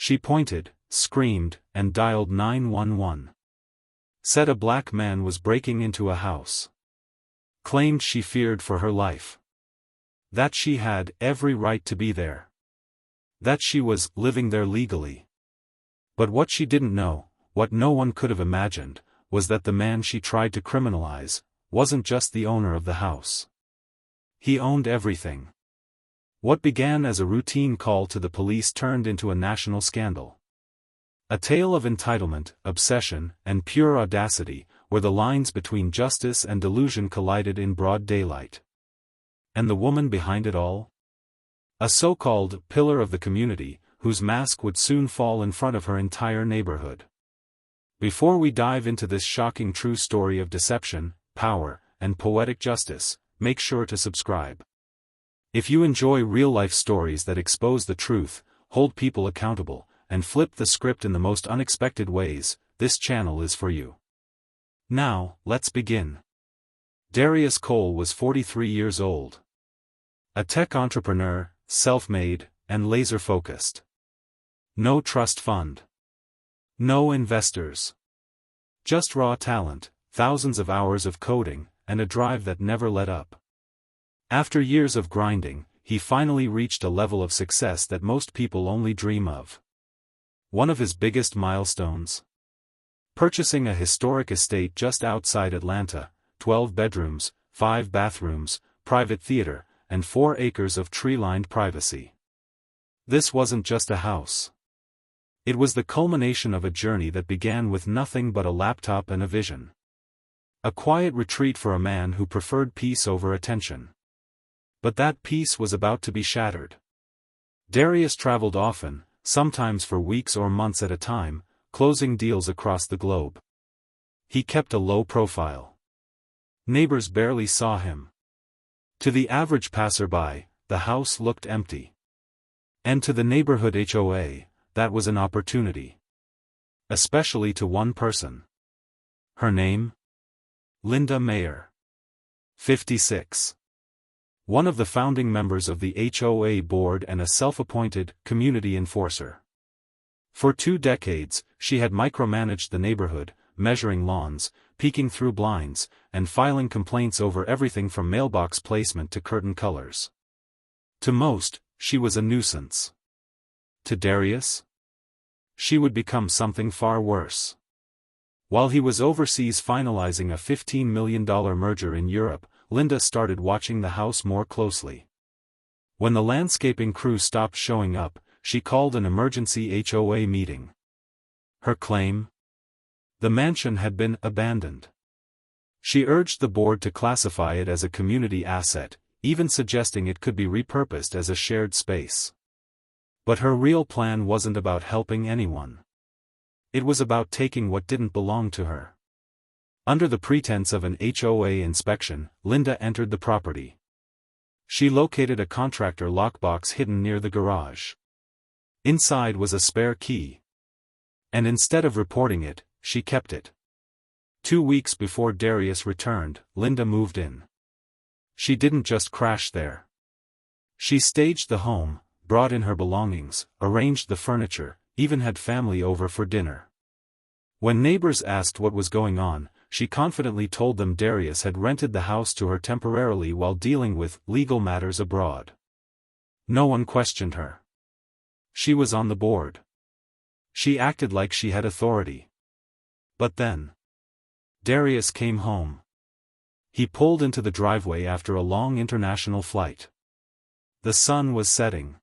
She pointed, screamed, and dialed 911. Said a black man was breaking into a house. Claimed she feared for her life. That she had every right to be there. That she was living there legally. But what she didn't know, what no one could have imagined, was that the man she tried to criminalize wasn't just the owner of the house. He owned everything. What began as a routine call to the police turned into a national scandal. A tale of entitlement, obsession, and pure audacity, where the lines between justice and delusion collided in broad daylight. And the woman behind it all? A so-called pillar of the community, whose mask would soon fall in front of her entire neighborhood. Before we dive into this shocking true story of deception, power, and poetic justice, make sure to subscribe. If you enjoy real-life stories that expose the truth, hold people accountable, and flip the script in the most unexpected ways, this channel is for you. Now, let's begin. Darius Cole was 43 years old. A tech entrepreneur, self-made, and laser-focused. No trust fund. No investors. Just raw talent, thousands of hours of coding, and a drive that never let up. After years of grinding, he finally reached a level of success that most people only dream of. One of his biggest milestones? Purchasing a historic estate just outside Atlanta, 12 bedrooms, 5 bathrooms, private theater, and 4 acres of tree-lined privacy. This wasn't just a house. It was the culmination of a journey that began with nothing but a laptop and a vision. A quiet retreat for a man who preferred peace over attention. But that peace was about to be shattered. Darius traveled often, sometimes for weeks or months at a time, closing deals across the globe. He kept a low profile. Neighbors barely saw him. To the average passerby, the house looked empty. And to the neighborhood HOA, that was an opportunity. Especially to one person. Her name? Linda Mayer. 56. One of the founding members of the HOA board and a self-appointed community enforcer. For 2 decades, she had micromanaged the neighborhood, measuring lawns, peeking through blinds, and filing complaints over everything from mailbox placement to curtain colors. To most, she was a nuisance. To Darius? She would become something far worse. While he was overseas finalizing a $15 million merger in Europe, Linda started watching the house more closely. When the landscaping crew stopped showing up, she called an emergency HOA meeting. Her claim? The mansion had been abandoned. She urged the board to classify it as a community asset, even suggesting it could be repurposed as a shared space. But her real plan wasn't about helping anyone. It was about taking what didn't belong to her. Under the pretense of an HOA inspection, Linda entered the property. She located a contractor lockbox hidden near the garage. Inside was a spare key. And instead of reporting it, she kept it. 2 weeks before Darius returned, Linda moved in. She didn't just crash there. She staged the home, brought in her belongings, arranged the furniture, even had family over for dinner. When neighbors asked what was going on, she confidently told them Darius had rented the house to her temporarily while dealing with legal matters abroad. No one questioned her. She was on the board. She acted like she had authority. But then, Darius came home. He pulled into the driveway after a long international flight. The sun was setting.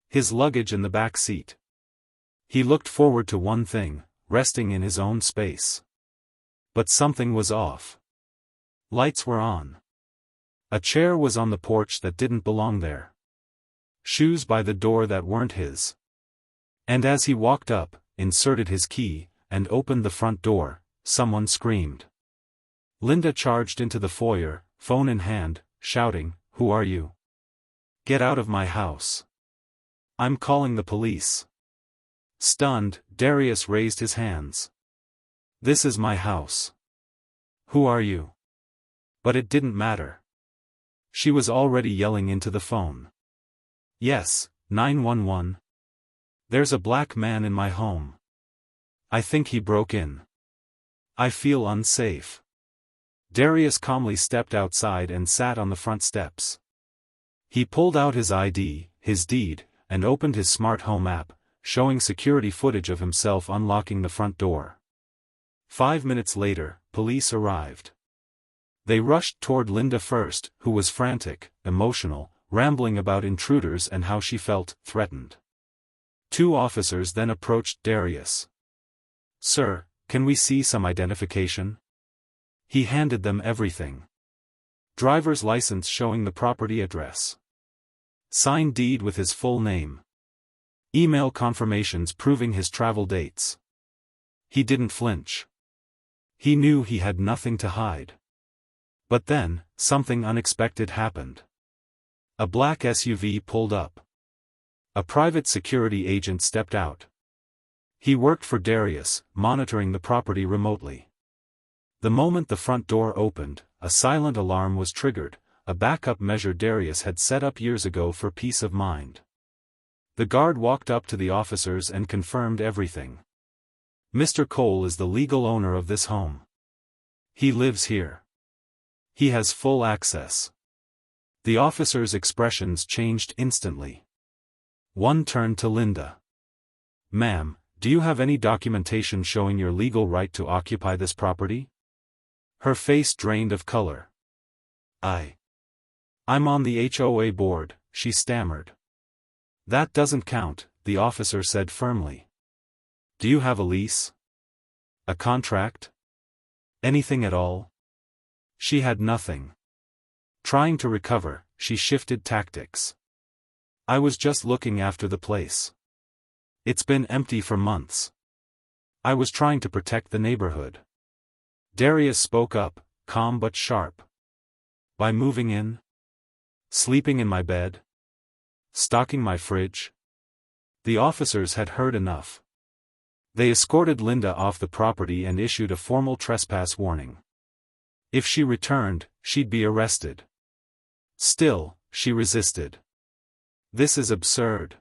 His luggage in the back seat. He looked forward to one thing, resting in his own space. But something was off. Lights were on. A chair was on the porch that didn't belong there. Shoes by the door that weren't his. And as he walked up, inserted his key, and opened the front door, someone screamed. Linda charged into the foyer, phone in hand, shouting, "Who are you? Get out of my house. I'm calling the police." Stunned, Darius raised his hands. "This is my house. Who are you?" But it didn't matter. She was already yelling into the phone. "Yes, 911. There's a black man in my home. I think he broke in. I feel unsafe. Darius calmly stepped outside and sat on the front steps. He pulled out his ID, his deed, and opened his smart home app, showing security footage of himself unlocking the front door. 5 minutes later, police arrived. They rushed toward Linda first, who was frantic, emotional, rambling about intruders and how she felt threatened. 2 officers then approached Darius. "Sir, can we see some identification?" He handed them everything. Driver's license showing the property address. Signed deed with his full name. Email confirmations proving his travel dates. He didn't flinch. He knew he had nothing to hide. But then, something unexpected happened. A black SUV pulled up. A private security agent stepped out. He worked for Darius, monitoring the property remotely. The moment the front door opened, a silent alarm was triggered, a backup measure Darius had set up years ago for peace of mind. The guard walked up to the officers and confirmed everything. "Mr. Cole is the legal owner of this home. He lives here. He has full access." The officers' expressions changed instantly. One turned to Linda. "Ma'am, do you have any documentation showing your legal right to occupy this property?" Her face drained of color. I'm on the HOA board," she stammered. "That doesn't count," the officer said firmly. "Do you have a lease? A contract? Anything at all?" She had nothing. Trying to recover, she shifted tactics. "I was just looking after the place. It's been empty for months. I was trying to protect the neighborhood." Darius spoke up, calm but sharp. "By moving in? Sleeping in my bed? Stocking my fridge?" The officers had heard enough. They escorted Linda off the property and issued a formal trespass warning. If she returned, she'd be arrested. Still, she resisted. "This is absurd.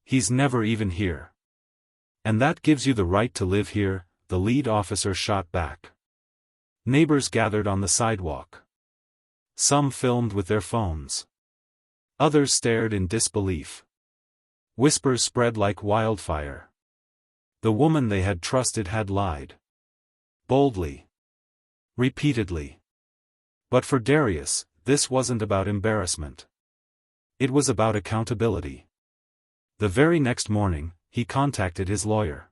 He's never even here. And that gives you the right to live here," the lead officer shot back. Neighbors gathered on the sidewalk. Some filmed with their phones. Others stared in disbelief. Whispers spread like wildfire. The woman they had trusted had lied. Boldly. Repeatedly. But for Darius, this wasn't about embarrassment. It was about accountability. The very next morning, he contacted his lawyer.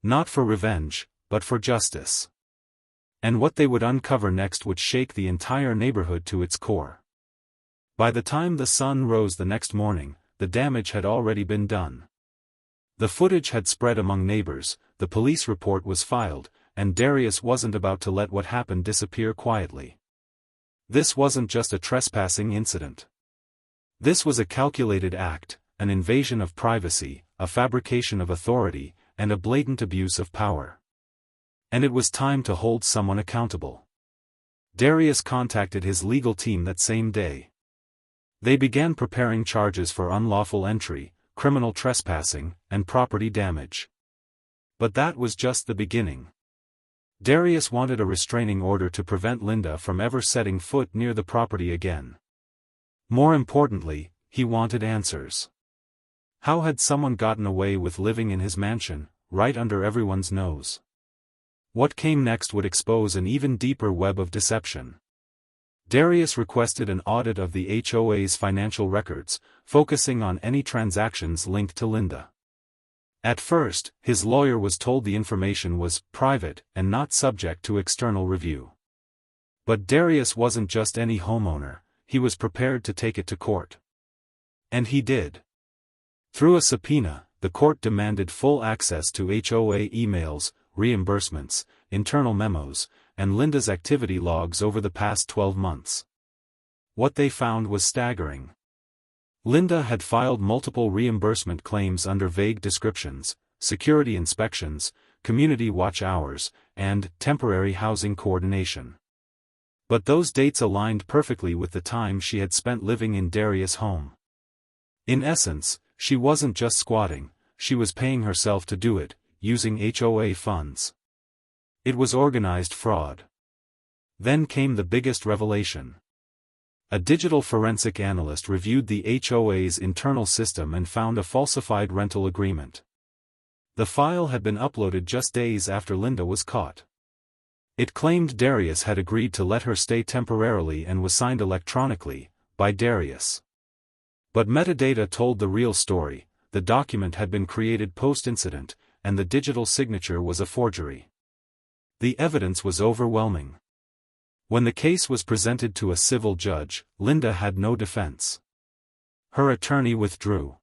Not for revenge, but for justice. And what they would uncover next would shake the entire neighborhood to its core. By the time the sun rose the next morning, the damage had already been done. The footage had spread among neighbors, the police report was filed, and Darius wasn't about to let what happened disappear quietly. This wasn't just a trespassing incident. This was a calculated act, an invasion of privacy, a fabrication of authority, and a blatant abuse of power. And it was time to hold someone accountable. Darius contacted his legal team that same day. They began preparing charges for unlawful entry, criminal trespassing, and property damage. But that was just the beginning. Darius wanted a restraining order to prevent Linda from ever setting foot near the property again. More importantly, he wanted answers. How had someone gotten away with living in his mansion, right under everyone's nose? What came next would expose an even deeper web of deception. Darius requested an audit of the HOA's financial records, focusing on any transactions linked to Linda. At first, his lawyer was told the information was private and not subject to external review. But Darius wasn't just any homeowner, he was prepared to take it to court. And he did. Through a subpoena, the court demanded full access to HOA emails, reimbursements, internal memos, and Linda's activity logs over the past 12 months. What they found was staggering. Linda had filed multiple reimbursement claims under vague descriptions, security inspections, community watch hours, and temporary housing coordination. But those dates aligned perfectly with the time she had spent living in Darius' home. In essence, She wasn't just squatting, she was paying herself to do it, using HOA funds. It was organized fraud. Then came the biggest revelation. A digital forensic analyst reviewed the HOA's internal system and found a falsified rental agreement. The file had been uploaded just days after Linda was caught. It claimed Darius had agreed to let her stay temporarily and was signed electronically, by Darius. But metadata told the real story. The document had been created post-incident, and the digital signature was a forgery. The evidence was overwhelming. When the case was presented to a civil judge, Linda had no defense. Her attorney withdrew.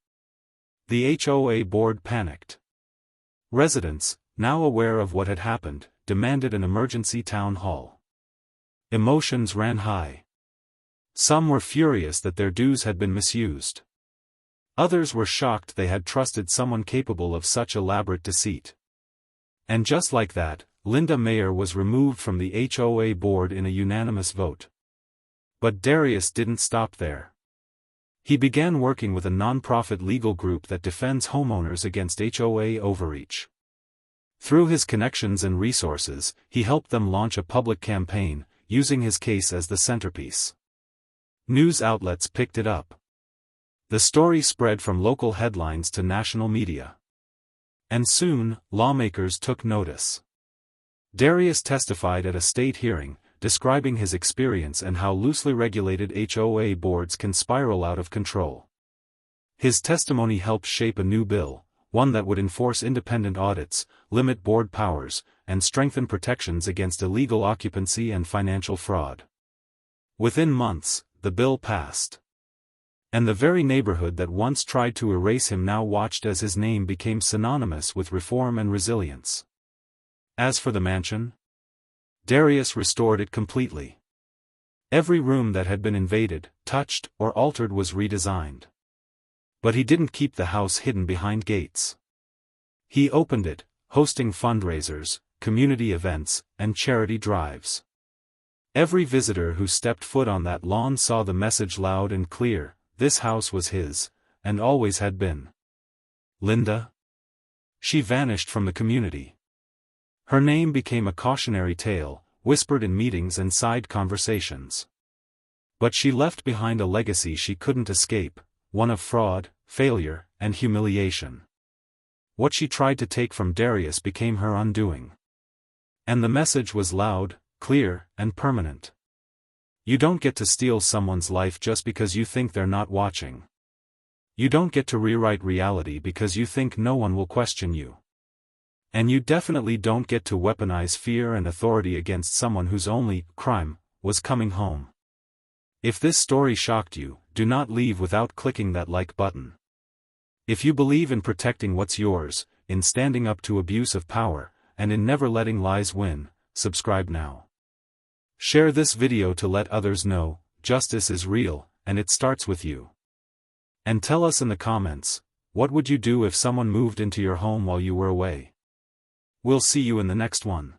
The HOA board panicked. Residents, now aware of what had happened, demanded an emergency town hall. Emotions ran high. Some were furious that their dues had been misused. Others were shocked they had trusted someone capable of such elaborate deceit. And just like that, Linda Mayer was removed from the HOA board in a unanimous vote. But Darius didn't stop there. He began working with a non-profit legal group that defends homeowners against HOA overreach. Through his connections and resources, he helped them launch a public campaign, using his case as the centerpiece. News outlets picked it up. The story spread from local headlines to national media. And soon, lawmakers took notice. Darius testified at a state hearing, describing his experience and how loosely regulated HOA boards can spiral out of control. His testimony helped shape a new bill, one that would enforce independent audits, limit board powers, and strengthen protections against illegal occupancy and financial fraud. Within months, the bill passed. And the very neighborhood that once tried to erase him now watched as his name became synonymous with reform and resilience. As for the mansion, Darius restored it completely. Every room that had been invaded, touched, or altered was redesigned. But he didn't keep the house hidden behind gates. He opened it, hosting fundraisers, community events, and charity drives. Every visitor who stepped foot on that lawn saw the message loud and clear: this house was his, and always had been. Linda? She vanished from the community. Her name became a cautionary tale, whispered in meetings and side conversations. But she left behind a legacy she couldn't escape, one of fraud, failure, and humiliation. What she tried to take from Darius became her undoing. And the message was loud, clear, and permanent. You don't get to steal someone's life just because you think they're not watching. You don't get to rewrite reality because you think no one will question you. And you definitely don't get to weaponize fear and authority against someone whose only crime was coming home. If this story shocked you, do not leave without clicking that like button. If you believe in protecting what's yours, in standing up to abuse of power, and in never letting lies win, subscribe now. Share this video to let others know, justice is real, and it starts with you. And tell us in the comments, what would you do if someone moved into your home while you were away? We'll see you in the next one.